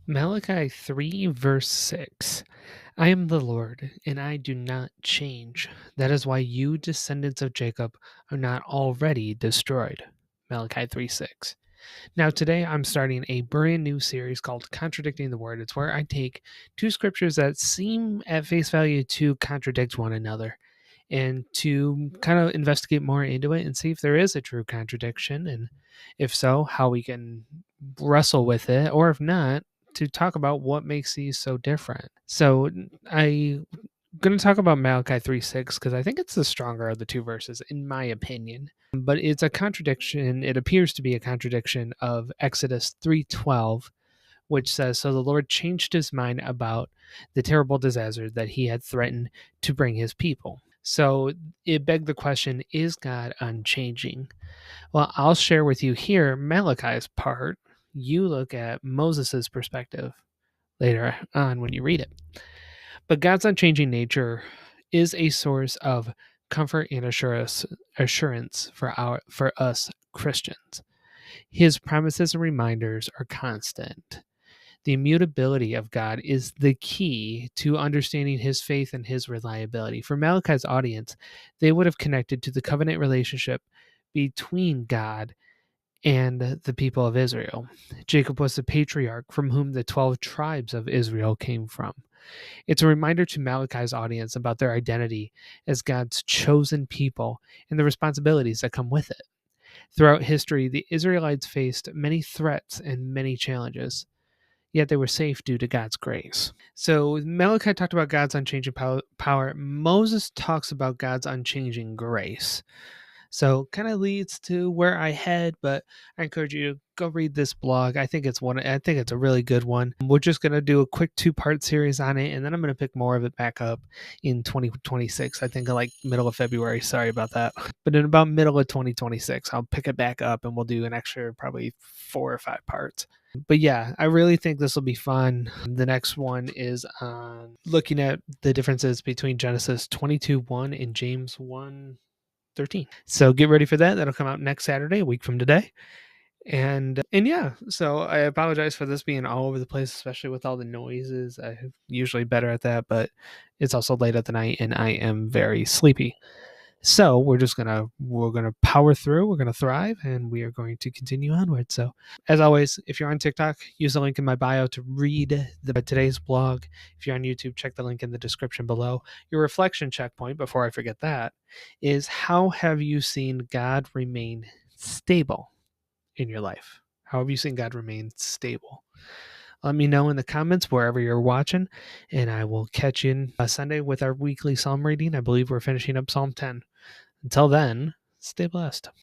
Malachi 3, verse 6. I am the Lord, and I do not change. That is why you, descendants of Jacob, are not already destroyed. Malachi 3, 6. Now, today I'm starting a brand new series called Contradicting the Word. It's where I take two scriptures that seem at face value to contradict one another and to kind of investigate more into it and see if there is a true contradiction. And if so, how we can wrestle with it, or if not, to talk about what makes these so different. So I'm going to talk about Malachi 3:6 because I think it's the stronger of the two verses, in my opinion. But it's a contradiction. It appears to be a contradiction of Exodus 3:12, which says, "So the Lord changed his mind about the terrible disaster that he had threatened to bring his people." So it begged the question, is God unchanging? Well, I'll share with you here Malachi's part. You look at Moses' perspective later on when you read it. But God's unchanging nature is a source of comfort and assurance for us Christians. His promises and reminders are constant. The immutability of God is the key to understanding his faith and his reliability. For Malachi's audience, they would have connected to the covenant relationship between God and the people of Israel. Jacob was the patriarch from whom the 12 tribes of Israel came from. It's a reminder to Malachi's audience about their identity as God's chosen people and the responsibilities that come with it. Throughout history, the Israelites faced many threats and many challenges, yet they were safe due to God's grace. So Malachi talked about God's unchanging power. Moses talks about God's unchanging grace. So kind of leads to where I head, but I encourage you to go read this blog. I think it's a really good one. We're just going to do a quick 2-part series on it, and then I'm going to pick more of it back up in 2026. I think like middle of February. Sorry about that. But in about middle of 2026, I'll pick it back up and we'll do an extra probably 4 or 5 parts. But yeah, I really think this will be fun. The next one is on looking at the differences between Genesis 22:1 and James 1:13. So get ready for that. That'll come out next Saturday, a week from today. And yeah, so I apologize for this being all over the place, especially with all the noises. I'm usually better at that, but it's also late at the night and I am very sleepy. So we're gonna power through, we're gonna thrive, and we are going to continue onward. So as always, if you're on TikTok, use the link in my bio to read today's blog. If you're on YouTube, check the link in the description below. Your reflection checkpoint, before I forget that, is how have you seen God remain stable in your life? How have you seen God remain stable? Let me know in the comments wherever you're watching, and I will catch you on Sunday with our weekly psalm reading. I believe we're finishing up Psalm 10. Until then, stay blessed.